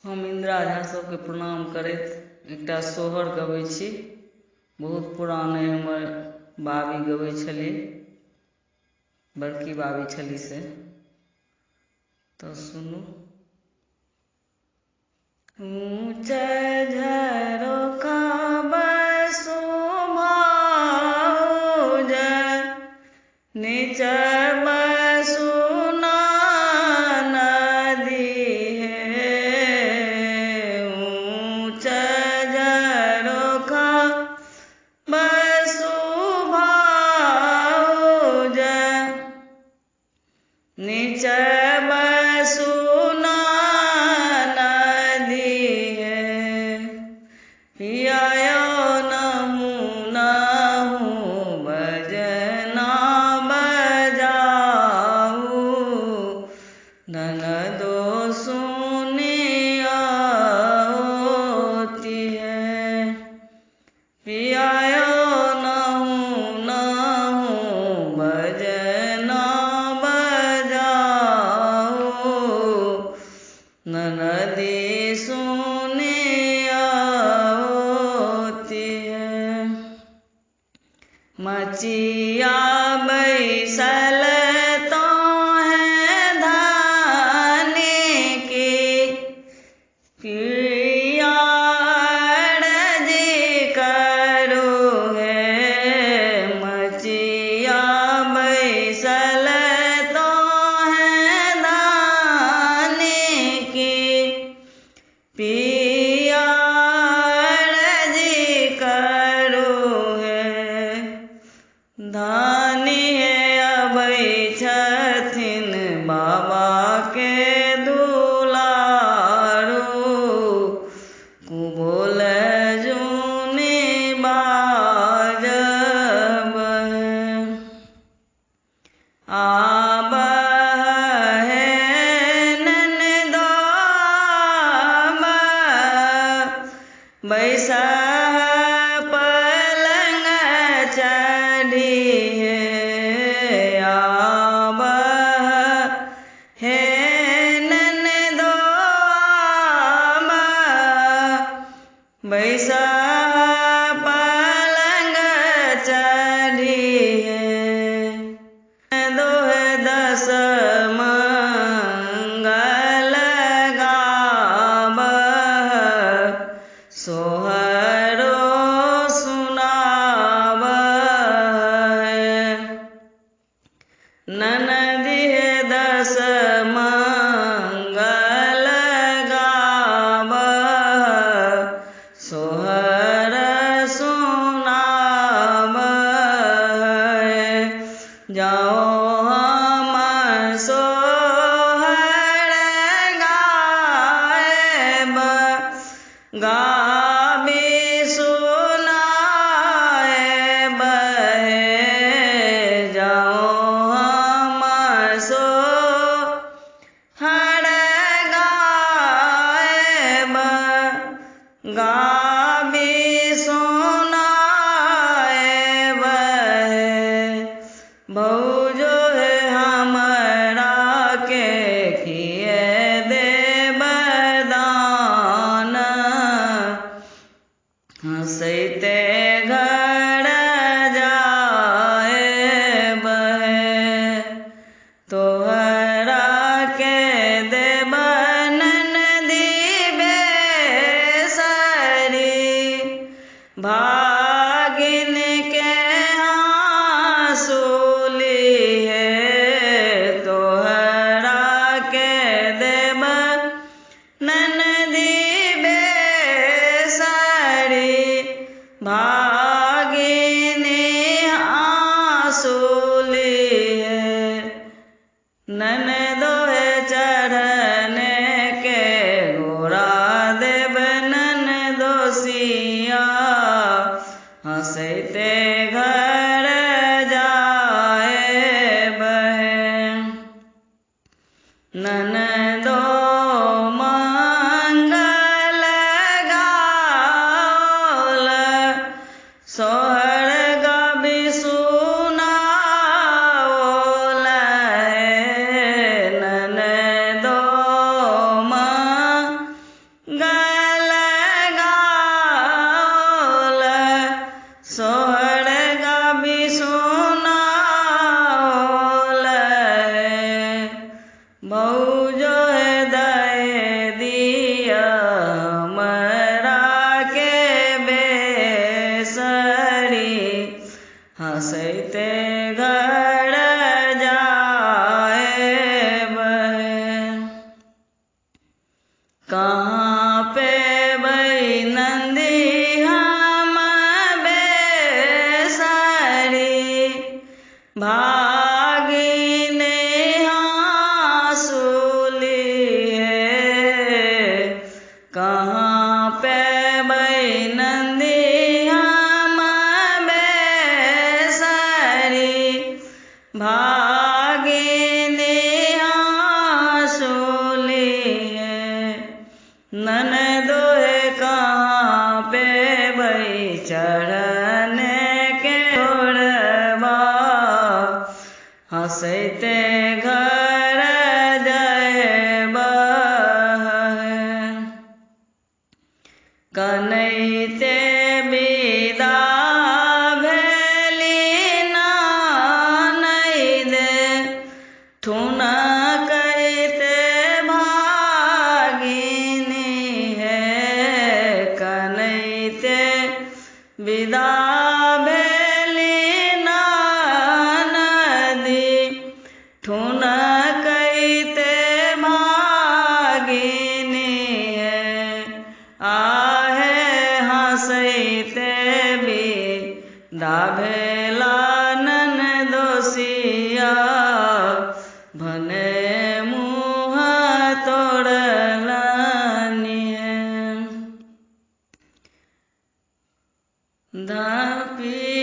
हम इंदिरा झा सबके प्रणाम करैत एकटा सोहर गबै छी। बहुत पुरान अइ, हमर बाबी गबै छली, बड़की बाबी छली से। तऽ सुनू। ऊँच झरोखा शोभा नीच सुना नदी है। ऊँच झरोखा शोभा नीच सुना नदी है। पियायो नहु नहु बजना बजाऊ, ननदो सुनिया होती है। पियायो नहु नहु बजना बजाऊ, ननदी सुनिया होती है। मचिया बैसल तो है धाने की, पिया अर्ज करो है। मचिया बैसल तो है धाने की, पिया अर्ज करो है। धानी है अबै छथिन बाबा के दुलारो, कुबोल जूनी बाजब आब है ननदो बैसा पलंग चढ़ी है। आब है ननदो बैसा पलंग चढ़ी है। दोह दस मंगल गाब, सोहरो सुनाब है। ननदी दस मंगल गाब, सोहर सुनाब है। जाओ हम सोहर गाएब, गाबी सुनाएब है। जाओ हम सोहर गाएब, गाबी सुनाएब है। भौजो है हमरा के किए देब दान, हँसैते घर जाएब है। तोहरा के देब ननदी बेसरी, भागिन के हाँसूली है। तोहरा के देब ननदी बेसरी, भागिनी हाँसूली है। ननदो है चढ़ने के गोरा देब ननदो सिया, हँसैते घर जाएब है। ननदो मंगल गाओल, सोहर गाबी सुनाओल है। ननदो भौजो दय दिया हमरा के बेसरी हंसते घर जाए बहन। कहाँ पे नंदी हम बेसरी भागिने हाँसूली है। कहाँ पे नंदी हम बेसरी भागिने हाँसूली है। ननदो कहाँ पे चढ़ने के ओढ़बा हंसते घर जयबा कनैते विदा भेली ननैद ठुना कहते भागिनी है। कनैते विदा भेली ननदी ठुना कहते भागिनी है। आहे हंसते विदा भेला ननदोसिया भने मुँह तोड़लानी है। धापी